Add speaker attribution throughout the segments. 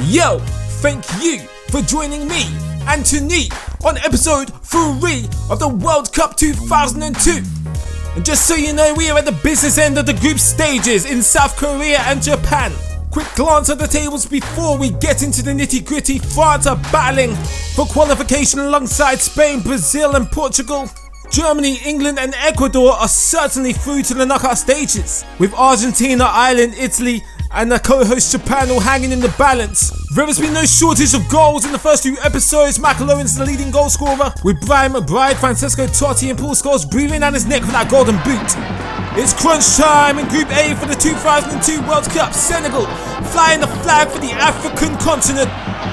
Speaker 1: Yo, thank you for joining me, Anthony, on episode 3 of the World Cup 2002. And just so you know, we are at the business end of the group stages in South Korea and Japan. Quick glance at the tables before we get into the nitty gritty. France are battling for qualification alongside Spain, Brazil and Portugal. Germany, England and Ecuador are certainly through to the knockout stages, with Argentina, Ireland, Italy and the co-host Japan all hanging in the balance. There has been no shortage of goals in the first few episodes. McAloren's the leading goal scorer, with Brian McBride, Francesco Totti and Paul Scholes breathing down his neck for that golden boot. It's crunch time in Group A for the 2002 World Cup. Senegal flying the flag for the African continent.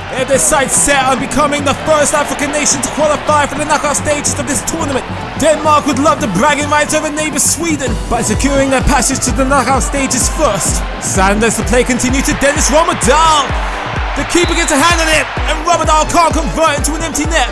Speaker 1: They have their sights set on becoming the first African nation to qualify for the knockout stages of this tournament. Denmark would love the bragging rights over neighbour Sweden by securing their passage to the knockout stages first. Sam lets the play continue to Dennis Romadal. The keeper gets a hand on it and Romadal can't convert into an empty net.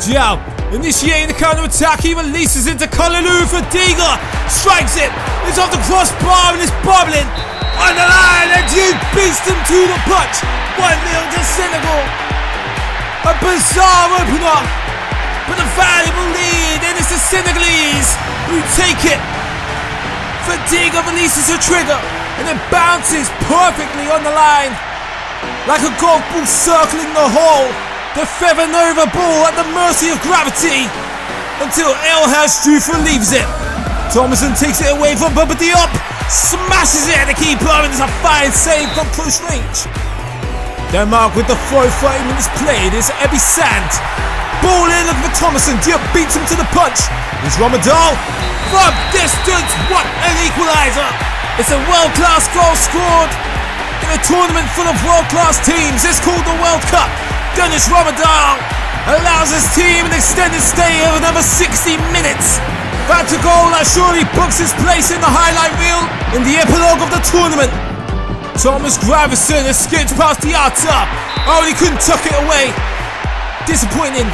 Speaker 1: Diao initiating the counter-attack, he releases it to Kalilou for Diga. Strikes it, it's off the crossbar and it's bobbling. On the line and Jude beats them to the punch. 1-0 to Senegal. A bizarre opener, but a valuable lead, and it's the Senegalese who take it. Fadiga releases a trigger and it bounces perfectly on the line. Like a golf ball circling the hole, the Feather Nova ball at the mercy of gravity until El Hadjouf relieves it. Thomason takes it away from Baba Diop, smashes it at the keeper, and it's a fine save from close range. Denmark with the throw, 30 minutes played, is Ebby Sand. Ball in for Thomason, Diop beats him to the punch. It's Romadal from distance, what an equaliser! It's a world-class goal scored in a tournament full of world-class teams. It's called the World Cup. Dennis Romadal allows his team an extended stay of another 60 minutes. That's a goal that surely books his place in the highlight reel in the epilogue of the tournament. Thomas Gravison has skipped past Diatta. Oh, he couldn't tuck it away. Disappointing.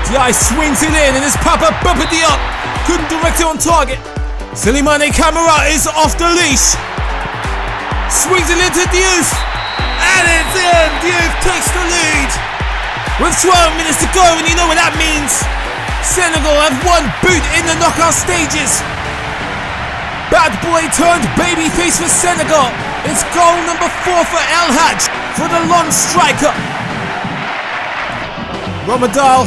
Speaker 1: Diai swings it in and his Papa Baba Diop couldn't direct it on target. Silimane Camara is off the leash. Swings it into Diouf. And it's in. Diouf takes the lead. With 12 minutes to go, and you know what that means. Senegal have one boot in the knockout stages. Bad boy turned babyface for Senegal. It's goal number 4 for El Hadj, for the Lon striker. Romadal,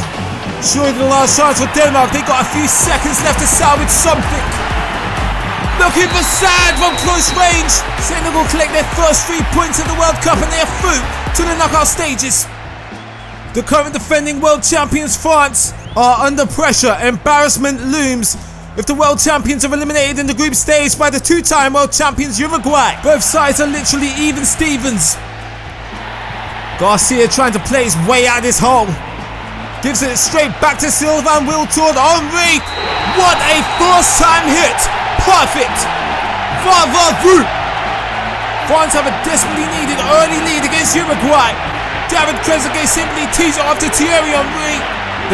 Speaker 1: surely the last chance for Denmark. They got a few seconds left to salvage something. Looking for Sand from close range. Senegal collect their first 3 points of the World Cup and they are through to the knockout stages. The current defending world champions France are under pressure. Embarrassment looms if the world champions are eliminated in the group stage by the 2-time world champions Uruguay. Both sides are literally even Stevens. Garcia trying to play his way out of this hole. Gives it straight back to Sylvain Wiltord. Henry, what a first time hit. Perfect. Bravo. France have a desperately needed early lead against Uruguay. David Trezeguet simply tees it off to Thierry Henry.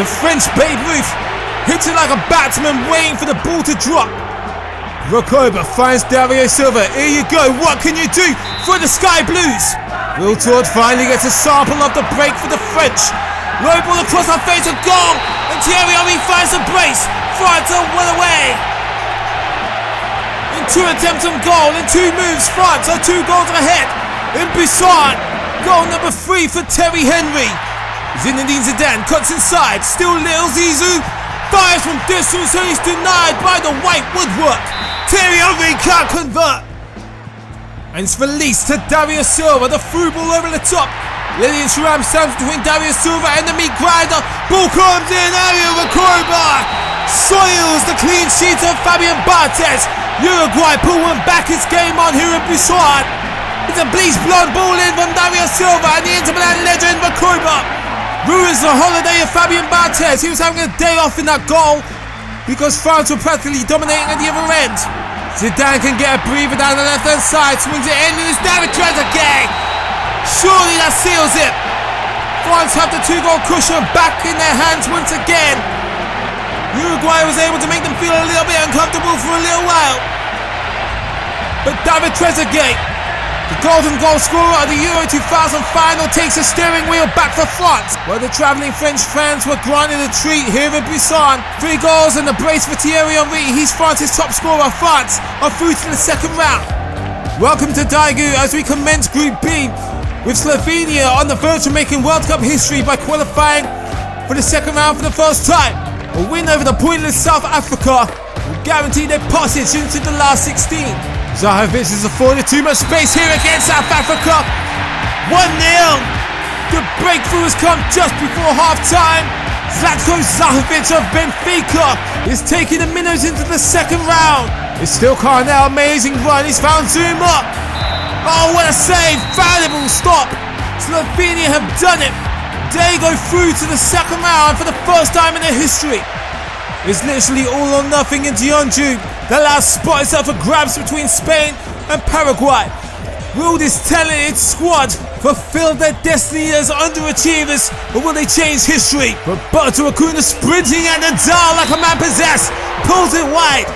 Speaker 1: The French Babe Ruth hits it like a batsman waiting for the ball to drop. Rokoba finds Dario Silva. Here you go, what can you do for the Sky Blues? Wiltord finally gets a sample of the break for the French. Low ball across our face, a goal, and Thierry Henry finds the brace. France are well away. In 2 attempts on goal, in 2 moves, France are 2 goals ahead. In Busan, goal number 3 for Terry Henry. Zinedine Zidane cuts inside, still Lil Zizou fires from distance and he's denied by the white woodwork. Thierry Henry can't convert. And it's released to Dario Silva, the through ball over the top. Lilian Thuram stands between Dario Silva and the meat grinder. Ball comes in, Ario Recoba soils the clean sheet of Fabian Barthez. Uruguay pull one back its game on here in Busan. It's a bleach blonde ball in from Dario Silva and the Inter Milan legend Bakuba. Ruins the holiday of Fabian Barthez. He was having a day off in that goal because France were practically dominating at the other end. Zidane can get a breather down the left hand side, swings it in and it's David Trezeguet. Surely that seals it. France have the 2-goal cushion back in their hands once again. Uruguay was able to make them feel a little bit uncomfortable for a little while. But David Trezeguet, the golden goal scorer of the Euro 2000 final, takes the steering wheel back for France, while the travelling French fans were granted a treat here in Busan. 3 goals and a brace for Thierry Henry. He's France's top scorer. France are through to the second round. Welcome to Daegu as we commence Group B, with Slovenia on the verge of making World Cup history by qualifying for the second round for the first time. A win over the pointless South Africa will guarantee their passage into the last 16. Zahovic is afforded too much space here against South Africa. 1-0. The breakthrough has come just before half-time. Zlatko Zahovic of Benfica is taking the Minnows into the second round. It's still Carnell, amazing run. He's found Zuma. Oh, what a save! Valuable stop! Slovenia have done it! They go through to the second round for the first time in their history. It's literally all or nothing in Jeonju. The last spot is up for grabs between Spain and Paraguay. Will this talented squad fulfill their destiny as underachievers, or will they change history? But Berto Acuna sprinting at the dial like a man possessed, pulls it wide.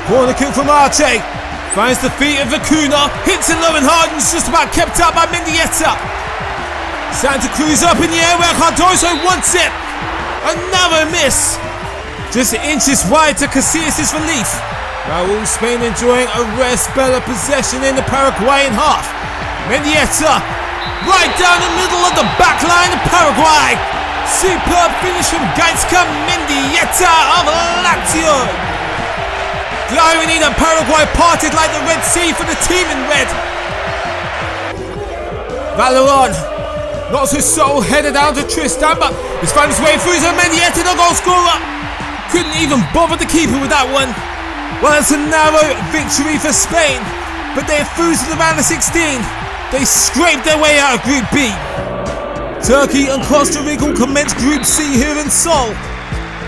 Speaker 1: Corner kick from Arce. Finds the feet of Acuna, hits it low and hard and it's just about kept up by Mendieta. Santa Cruz up in the air where Cardoso wants it. Another miss. Just inches wide to Casillas' relief. Raul Spain enjoying a rare spell of possession in the Paraguayan half. Mendieta right down the middle of the back line of Paraguay. Superb finish from Gaizka Mendieta of Lazio. The irony that Paraguay parted like the Red Sea for the team in red. Valeron, not so subtle, headed down to Tristan, but he's found his way through to Mendieta, the goal scorer. Couldn't even bother the keeper with that one. Well, it's a narrow victory for Spain, but they're through to the round of 16. They scraped their way out of Group B. Turkey and Costa Rica will commence Group C here in Seoul.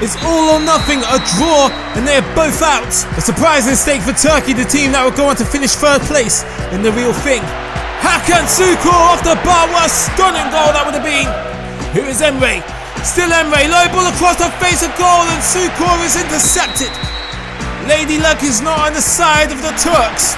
Speaker 1: It's all or nothing, a draw, and they're both out. A surprising stake for Turkey, the team that will go on to finish third place in the real thing. Hakan Şükür off the bar, what a stunning goal that would have been. Here is Emre. Still Emre, low ball across the face of goal, and Şükür is intercepted. Lady Luck is not on the side of the Turks.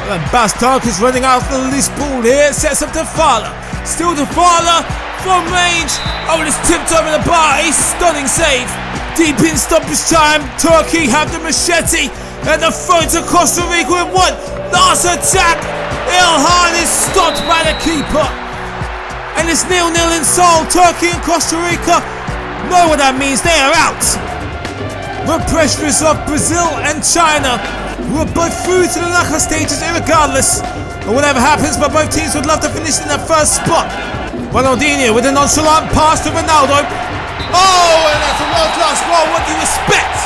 Speaker 1: Well, and Bastark is running out the loose ball here, sets up to Fala. Still to Fala. From range, oh, it's tipped over the bar, a stunning save. Deep in stoppage time, Turkey have the machete and the throw to Costa Rica in one. Last attack, Ilhan is stopped by the keeper. And it's 0-0 in Seoul. Turkey and Costa Rica know what that means, they are out. The pressure is off Brazil and China, who are both through to the knockout stages irregardless. And whatever happens, but both teams would love to finish in their first spot. Ronaldinho with a nonchalant pass to Ronaldo. Oh, and that's a world-class goal. What do you expect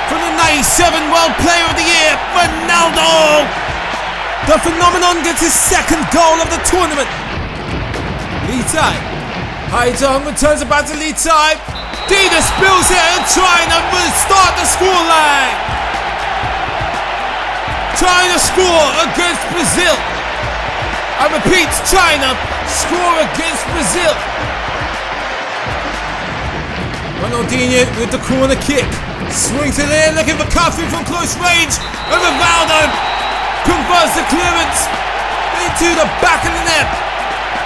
Speaker 1: from the 97 World Player of the Year, Ronaldo? The phenomenon gets his second goal of the tournament. Lee Tai. Haidong returns it back to Lee Tai. Dida spills it and trying to restart the scoreline. Trying to score against Brazil. I repeat, China score against Brazil. Ronaldinho with the corner kick. Swings it in, looking for Cafu from close range. And Rivaldo converts the clearance into the back of the net.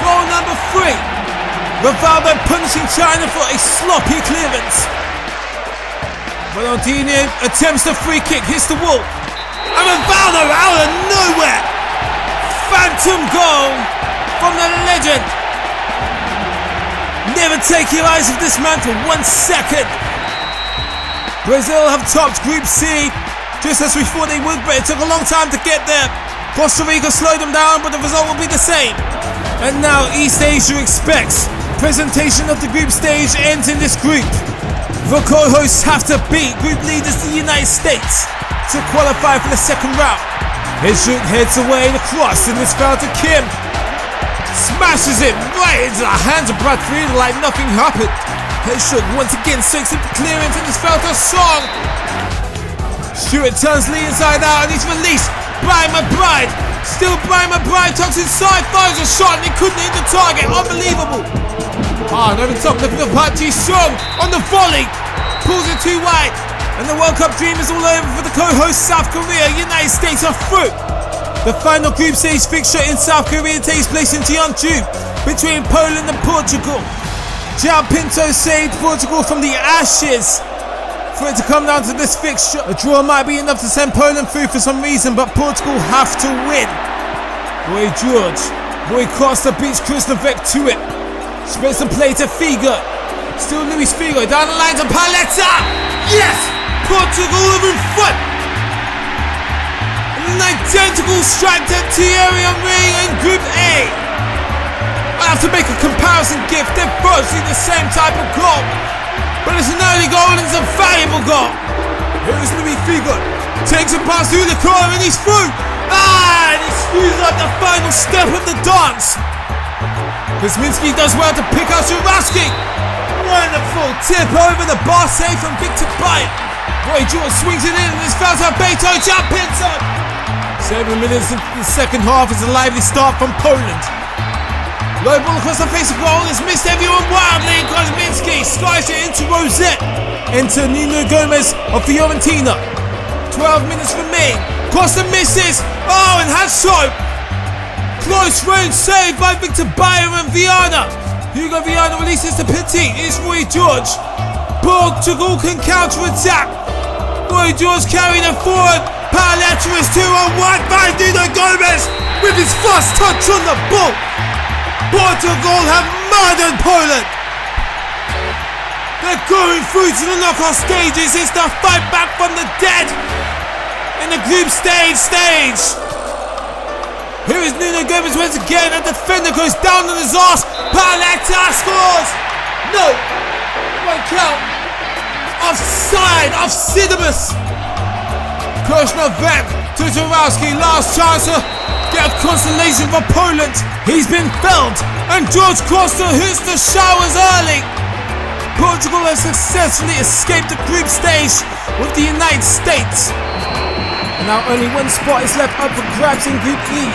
Speaker 1: Goal number 3. Rivaldo punishing China for a sloppy clearance. Ronaldinho attempts the free kick, hits the wall. And Rivaldo out of nowhere. Phantom goal from the legend. Never take your eyes off this man for 1 second. Brazil have topped Group C just as we thought they would, but it took a long time to get there. Costa Rica slowed them down, but the result will be the same. And now East Asia expects. Presentation of the group stage ends in this group. The co-hosts have to beat group leaders the United States to qualify for the second round. Hezuk heads away the cross and it's foul to Kim. Smashes it right into the hands of Brad Friedel like nothing happened. Hezuk once again soaks up the clearance and it's foul to Song. Stewart turns Lee inside out and he's released. Brian McBride. Still Brian McBride tucks inside, fires a shot and he couldn't hit the target. Unbelievable. Over the top, looking at Pachi Song on the volley. Pulls it too wide. And the World Cup dream is all over for the co-host South Korea. United States are through. The final group stage fixture in South Korea takes place in Jeonju between Poland and Portugal. João Pinto saved Portugal from the ashes for it to come down to this fixture. A draw might be enough to send Poland through for some reason, but Portugal have to win. Boy George, Boy Costa beats Krasnovec to it. Spreads the play to Figo. Still Luis Figo down the line to Paletta. Yes! Portugal are in front. An identical strike to Thierry Henry in Group A. I have to make a comparison gift. They're both see the same type of goal. But it's an early goal and it's a valuable goal. Here is Luis Figo. Takes a pass through the corner and he's through. And he screws up the final step of the dance. Kuzminski does well to pick out Jurowski. Wonderful tip over the bar save from Victor Bayer. Roy George swings it in and it's foul to Beto Pinto. 7 minutes into the second half is a lively start from Poland. Low ball across the face of goal is missed everyone wildly. Kuzminski slides it into Rosette. Enter Nuno Gomes of Fiorentina. 12 minutes remain. Costa misses. And has shot. Close range save by Victor Bayer and Viana. Hugo Viana releases to Petit. It's Roy George. Portugal can counter-attack. Roy George carrying it forward. Paletta is 2-on-1 by Nuno Gomes with his first touch on the ball. Portugal have murdered Poland. They're going through to the knockout stages. It's the fight back from the dead in the group stage. Here is Nuno Gomes once again. A defender goes down on his ass. Paletta scores. No. Won't count. Offside. Off Sidimus. Krasnovec to Jurowski. Last chance to get a consolation for Poland. He's been felled. And George Costa hits the showers early. Portugal has successfully escaped the group stage with the United States. And now only one spot is left up for grabs in Group E.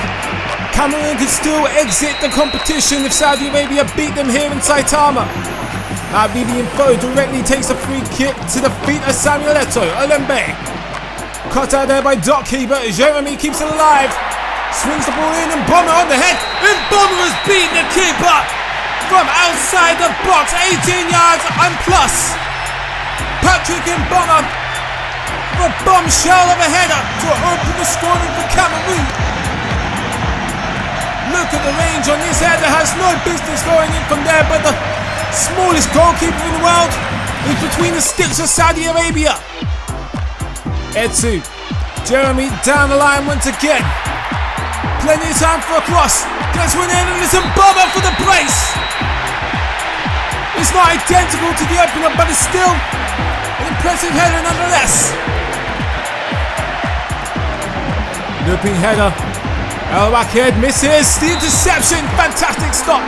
Speaker 1: Cameroon could still exit the competition if Saudi Arabia beat them here in Saitama. Now BB Info directly takes a free kick to the feet of Samuel Eto'o. Olembe. Cut out there by Docky, but Jeremy keeps it alive. Swings the ball in and Bomber on the head. And Bomber has beaten the keeper from outside the box. 18 yards and plus. Patrick and Bomber. A bombshell of a header to open the scoring for Cameroon. Look at the range on this header, has no business going in from there, but the smallest goalkeeper in the world is between the sticks of Saudi Arabia. Etsu, Jeremy down the line once again. Plenty of time for a cross. Gets one in and it's a bomber for the brace. It's not identical to the opener, but it's still an impressive header nonetheless. Looping header. El-Waked misses the interception. Fantastic stop.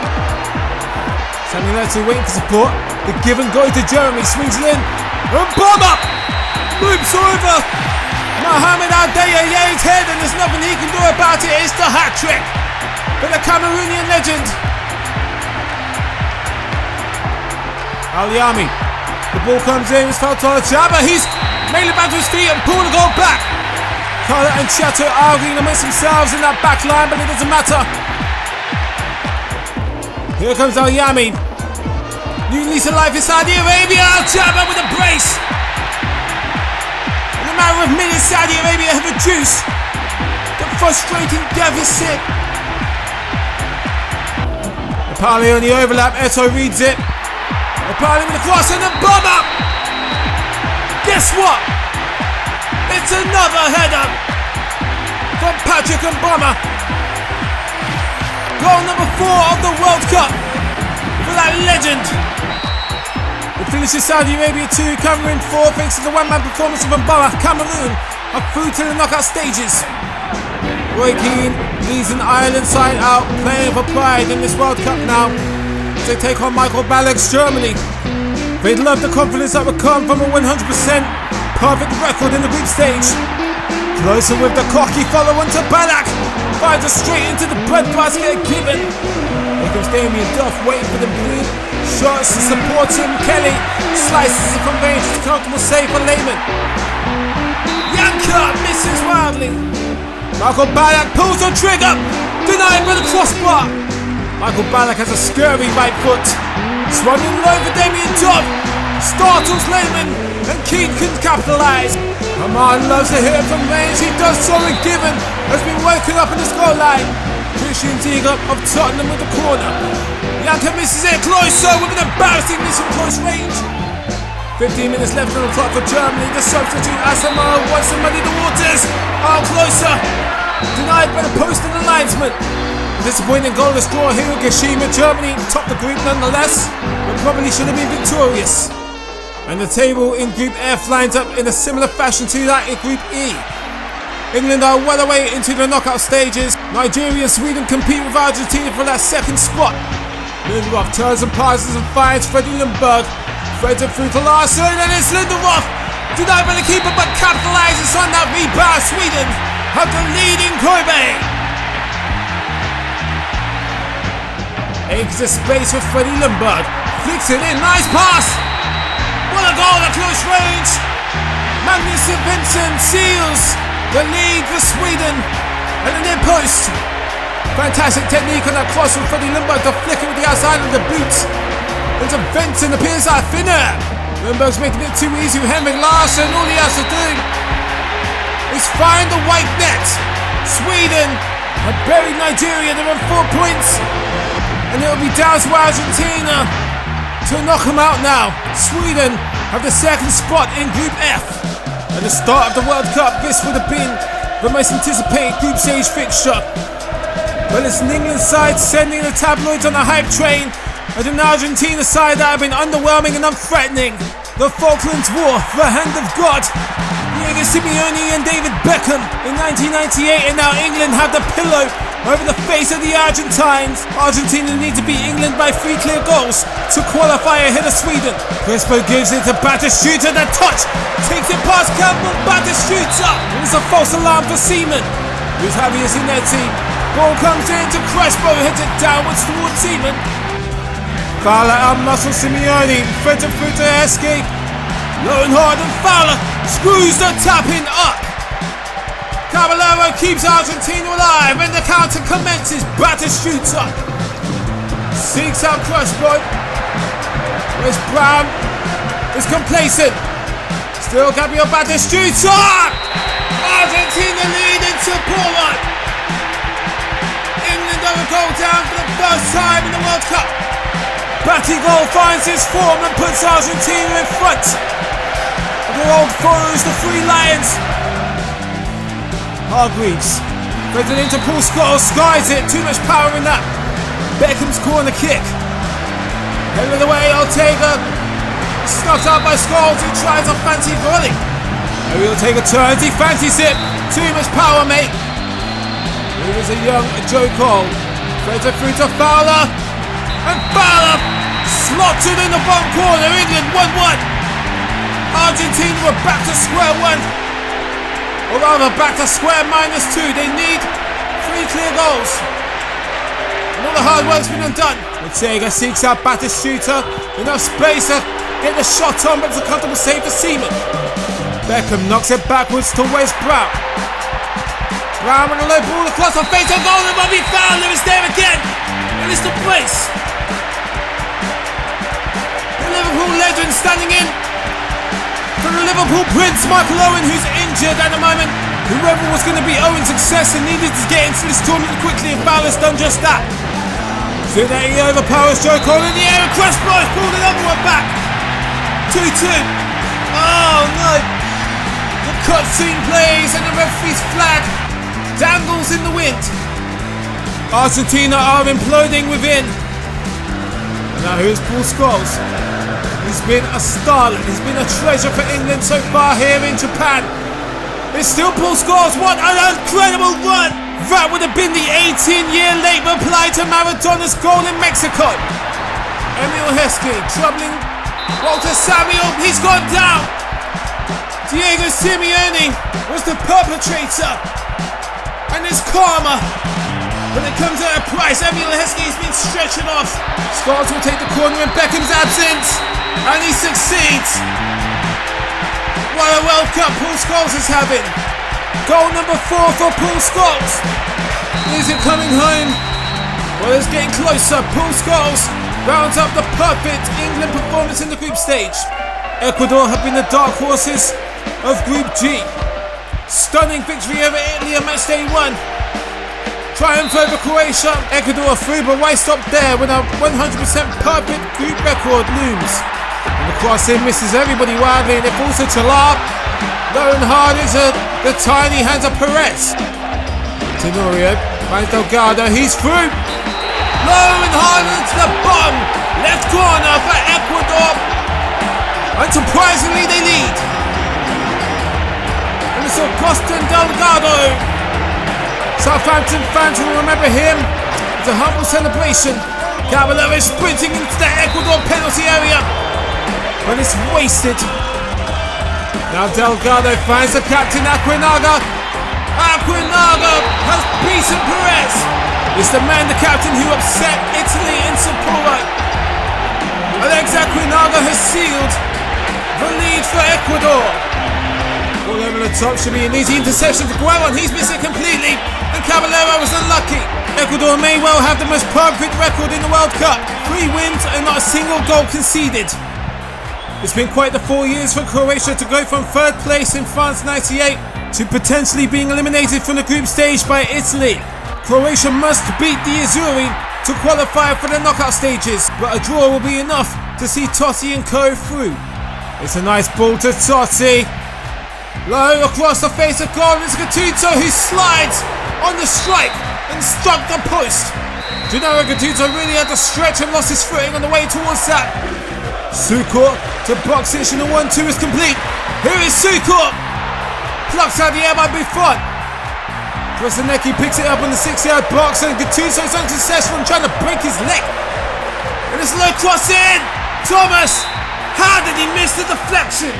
Speaker 1: Samuel Eto'o waiting for support. The give and go to Jeremy. Swings it in. And bomb up. Loops over Mohamed Al-Dayaye's head and there's nothing he can do about it. It's the hat trick for the Cameroonian legend. Al-Yami. The ball comes in. It's fouled to Jabba. He's made it back to his feet and pulled the goal back. Carla and Chateau arguing amongst themselves in that back line, but it doesn't matter. Here comes Al-Yami. New lease of life in Saudi Arabia. Al-Jabba with a brace. In a matter of minutes, Saudi Arabia have reduced the frustrating deficit. Apali on the overlap. Eto'o reads it. Apali with the cross and the bomb up. Guess what? It's another header from Patrick and Bomber. Goal number 4 of the World Cup for that legend. The finishes Saudi Arabia 2, Cameroon 4, thanks to the one-man performance of Mbala. Cameroon are through to the knockout stages. Roy Keane leads an Ireland side out, playing for pride in this World Cup now. They take on Michael Ballack's Germany. They'd love the confidence that would come from a 100% perfect record in the group stage. Closer with the cocky follow-on to Ballack. Fires it straight into the breadbasket given. Here comes Damien Duff waiting for the blue. Shots to support him. Kelly slices it from range. It's a comfortable save for Lehman. Yanka misses wildly. Michael Ballack pulls the trigger. Denied by the crossbar. Michael Ballack has a scurvy right foot. Swung in low for Damien Duff. Startles Lehman. And Keane can capitalise. Amar loves to hit it from range. He does so, and Given has been woken up in the score line. Christian Ziege of Tottenham with the corner. Yanka misses it closer with an embarrassing miss from close range. 15 minutes left on the clock for Germany. The substitute Asamoah wants to muddy the waters. Closer. Denied by the post and the linesman. A disappointing goalless draw here in Kashima. Germany topped the group nonetheless, but probably should have been victorious. And the table in Group F lines up in a similar fashion to that in Group E. England are well away into the knockout stages. Nigeria and Sweden compete with Argentina for that second spot. Lindelof turns and passes and finds Freddie Ljungberg. Threads it through to Larsson, and it's Lindelof. Denied by the keeper, but capitalizes on that rebound. Sweden have the lead in Kobe. Takes the space for Freddie Ljungberg. Flicks it in, nice pass. What a goal at close range. Magnus Vincent seals the lead for Sweden. And an in post. Fantastic technique on that cross from Freddie Ljungberg to flick it with the outside of the boot. Into Vincent, appears like thinner. Ljungberg's making it too easy with Henrik Larsson. All he has to do is find the white net. Sweden have buried Nigeria. They're on 4 points. And it'll be down to Argentina to knock them out now. Sweden have the second spot in Group F. At the start of the World Cup, this would have been the most anticipated group stage fixture. Well, it's an England side sending the tabloids on a hype train, and an Argentina side that have been underwhelming and unthreatening. The Falklands War, the hand of God. Diego Simeone and David Beckham in 1998, and now England have the pillow over the face of the Argentines. Argentina need to beat England by 3 clear goals to qualify ahead of Sweden. Crespo gives it to Batistuta. The touch takes it past Campbell. Batistuta. It's a false alarm for Seaman. Here's Javier Zanetti. Ball comes in to Crespo, heads it downwards towards Seaman. Fowler out-muscles Simeone. Fed it through to Escape. Low and hard, and Fowler screws the tap-in up. Caballero keeps Argentina alive, and the counter commences. Batistuta seeks out Crespo. Where's Brown? Is complacent. Still Gabriel Batistuta. Argentina lead into Poland. England are a goal down for the first time in the World Cup. Batigol finds his form and puts Argentina in front. Their old foes, the Three Lions. Hargreaves threads it into Paul Scholes, skies it, too much power in that. Beckham's corner kick. Head of the way, Ortega snuffed out by Scholes, who tries a fancy volley. Ariel Ortega turns, he fancies it, too much power, mate. Here is a young Joe Cole. Threads it through to Fowler, and Fowler slots it in the bottom corner. England 1-1. Argentina are back to square one. Or rather, back to square -2. They need 3 clear goals. And all the hard work's been undone. Ortega seeks out Batistuta. Enough space to get the shot on, but it's a comfortable save for Seaman. Beckham knocks it backwards to Wes Brown. Brown with a low ball across the face of goal, and Bobby Fowler is there again. And it's the place. The Liverpool legend standing in for the Liverpool Prince, Michael Owen, who's injured at the moment. Whoever was going to be Owen's successor needed to get into this tournament quickly, and Fowler's done just that. So that he overpowers Joe Cole in the air, and Crespo has pulled another one back. 2-2. Oh no. The cutscene plays and the referee's flag dangles in the wind. Argentina are imploding within. And now here's Paul Scholes. He's been a starlet. He's been a treasure for England so far here in Japan. It's still Paul Scholes. What an incredible run! That would have been the 18-year late reply to Maradona's goal in Mexico. Emil Heskey troubling Walter Samuel. He's gone down. Diego Simeone was the perpetrator. And it's karma. But it comes at a price. Emil Heskey's been stretching off. Scholes will take the corner in Beckham's absence. And he succeeds. What a World Cup Paul Scholes is having. Goal number 4 for Paul Scholes. Is it coming home? Well, it's getting closer. Paul Scholes rounds up the perfect England performance in the group stage. Ecuador have been the dark horses of Group G. Stunning victory over Italy on match day 1. Triumph over Croatia. Ecuador through, but why stop there when a 100% perfect group record looms? And the cross-in misses everybody wildly, and it falls to Chalab. Low and hard is the tiny hands of Perez. Tenorio finds Delgado, he's through. Low and hard into the bottom left corner for Ecuador. Unsurprisingly, they lead. And it's Costa and Delgado. Southampton fans will remember him. It's a humble celebration. Caballero is sprinting into the Ecuador penalty area, but it's wasted. Now Delgado finds the captain, Aquinaga. Aquinaga has beaten Perez. It's the man, the captain, who upset Italy in Sapporo. Alex Aquinaga has sealed the lead for Ecuador. Ball over the top should be an easy interception for Gueron. He's missing completely, and Caballero was unlucky. Ecuador may well have the most perfect record in the World Cup. 3 wins and not a single goal conceded. It's been quite the 4 years for Croatia to go from 3rd place in France 98 to potentially being eliminated from the group stage by Italy. Croatia must beat the Azzurri to qualify for the knockout stages, but a draw will be enough to see Totti and co through. It's a nice ball to Totti. Low across the face of goal, it's Gattuso who slides on the strike and struck the post. Gennaro Gattuso really had to stretch and lost his footing on the way towards that. Sukur to box it, and the 1-2 is complete. Here is Sukur. Plucks out the air by Buffon. Krasinecki picks it up on the 6-yard box, and Gattuso is unsuccessful in trying to break his leg. And it's low cross in. Thomas, how did he miss the deflection?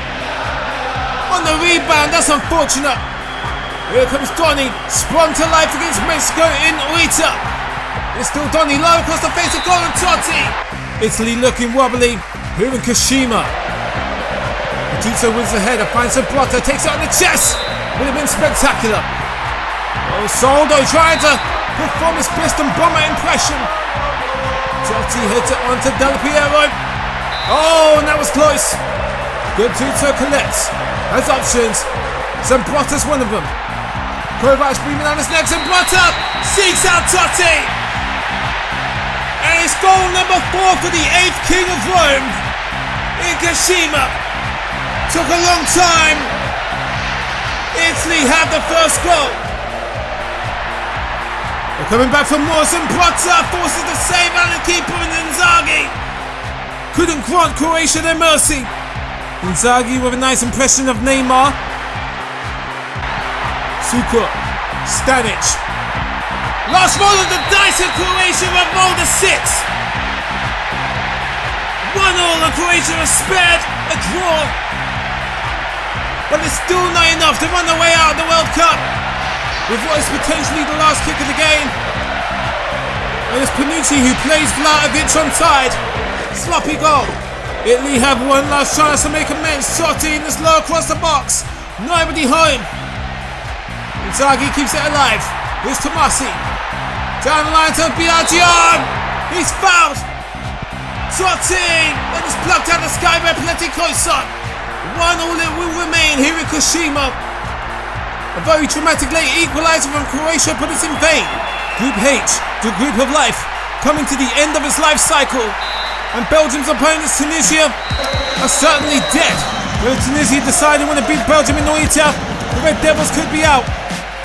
Speaker 1: On the rebound, that's unfortunate. Here comes Donny, sprung to life against Mexico in Rica. It's still Donny, low across the face of goal and Totti. Italy looking wobbly. Here in Kashima. Gattuso wins the header, finds Zambrotta, takes it on the chest. Would have been spectacular. Oh, Soldo trying to perform his piston bomber impression. Totti hits it onto Del Piero. Oh, and that was close. Gattuso collects, has options. Zambrotta's one of them. Kovac beaming on his neck. Zambrotta seeks out Totti. And it's goal number 4 for the 8th King of Rome in Kashima. Took a long time. Italy have the first goal. They're coming back for more. Zambrotta forces the save out of the keeper, and Inzaghi couldn't grant Croatia their mercy. Inzaghi with a nice impression of Neymar. Sukur, Stanic. Last roll of the dice, and Croatia have rolled a 6. 1-1, and Croatia has spared a draw. But it's still not enough to run away out of the World Cup with what is potentially the last kick of the game. And it's Panucci who plays Vlahovic onside. Sloppy goal. Italy have one last chance to make amends. Totti in the slow across the box. Nobody home. Inzaghi keeps it alive. Here's Tomasi. Down the line to Biagio. He's fouled. Totti. That is plucked out of the sky by Pleticosa. 1-1 it will remain here in Kashima. A very traumatic late equaliser from Croatia, but it's in vain. Group H, the group of life, coming to the end of its life cycle. And Belgium's opponents, Tunisia, are certainly dead. With Tunisia deciding when to beat Belgium in Noita, the Red Devils could be out.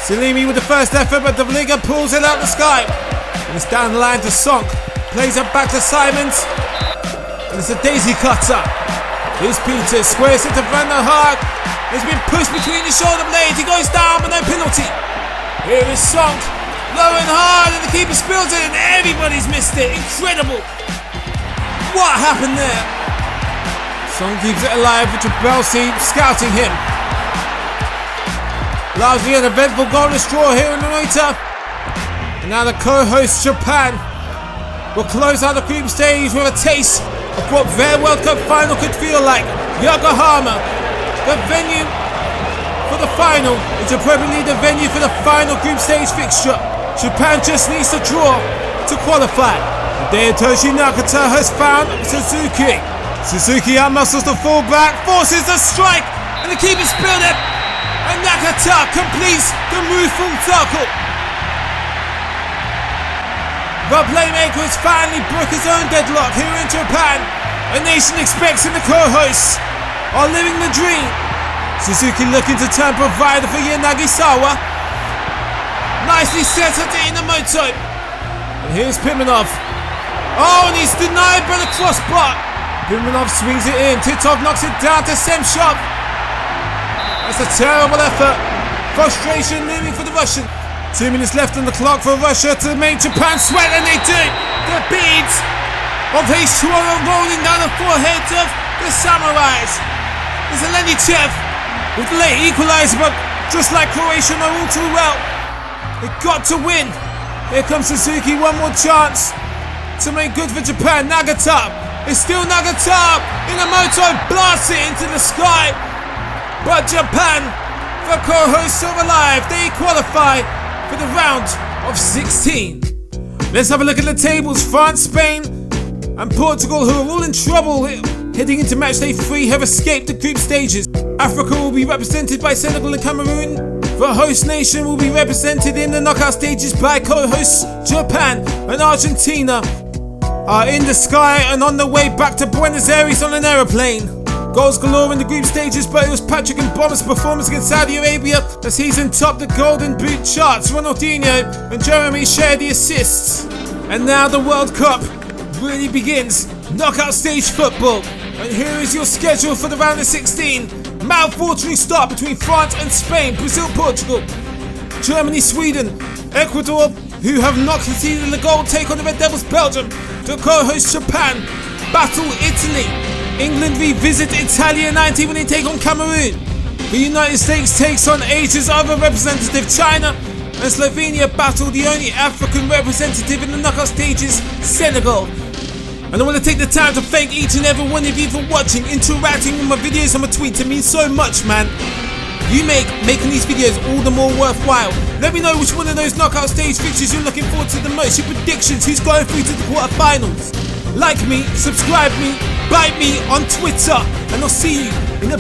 Speaker 1: Salimi with the first effort, but De Vliga pulls it out the sky. And it's down the line to Sonk. Plays it back to Simons. And it's a daisy cutter. Here's Peter, squares it to Van der Haag. He's been pushed between the shoulder blades. He goes down, but no penalty. Here is Song, low and hard, and the keeper spills it, and everybody's missed it. Incredible. What happened there? Song keeps it alive with Chelsea scouting him. Largely an eventful goalless draw here in Rica. And now the co-host Japan will close out the group stage with a taste of what their World Cup final could feel like. Yokohama, the venue for the final, is appropriately the venue for the final group stage fixture. Japan just needs to draw to qualify. Deotoshi Nakata has found Suzuki. Suzuki outmuscles the fullback, forces the strike, and the keeper spilled it. And Nakata completes the move full circle. The playmaker has finally broke his own deadlock here in Japan. A nation expects and the co-hosts are living the dream. Suzuki looking to turn provider for Yanagisawa. Nicely set at the Inamoto. And here's Pimenov. Oh, and he's denied by the crossbar. Pimenov swings it in. Titov knocks it down to Semshov. That's a terrible effort. Frustration looming for the Russian. 2 minutes left on the clock for Russia to make Japan sweat, and they do. The beads of H2O are rolling down the foreheads of the samurais. There's Zelenichev with the late equalizer, but just like Croatia know all too well, they got to win. Here comes Suzuki, one more chance to make good for Japan. Nagata, it's still Nagata. Inamoto blasts it into the sky, but Japan, the co-hosts, are alive. They qualify for the round of 16. Let's have a look at the tables. France, Spain and Portugal, who are all in trouble heading into match day 3, have escaped the group stages. Africa will be represented by Senegal and Cameroon. The host nation will be represented in the knockout stages by co-hosts Japan and Argentina. Are in the sky and on the way back to Buenos Aires on an aeroplane. Goals galore in the group stages, but it was Patrick Mbom's performance against Saudi Arabia as he's in top the Golden Boot charts. Ronaldinho and Jeremy share the assists. And now the World Cup really begins. Knockout stage football. And here is your schedule for the round of 16. Mouth-watering start between France and Spain, Brazil, Portugal, Germany, Sweden, Ecuador, who have not conceded the goal, take on the Red Devils, Belgium. The co-host Japan battle Italy. England revisit Italia 90 when they take on Cameroon. The United States takes on Asia's other representative, China, and Slovenia battle the only African representative in the knockout stages, Senegal. And I want to take the time to thank each and every one of you for watching, interacting with my videos and my tweets. It means so much, man. You make making these videos all the more worthwhile. Let me know which one of those knockout stage fixtures you're looking forward to the most. Your predictions, who's going through to the quarterfinals. Like me, subscribe me, bite me on Twitter, and I'll see you in a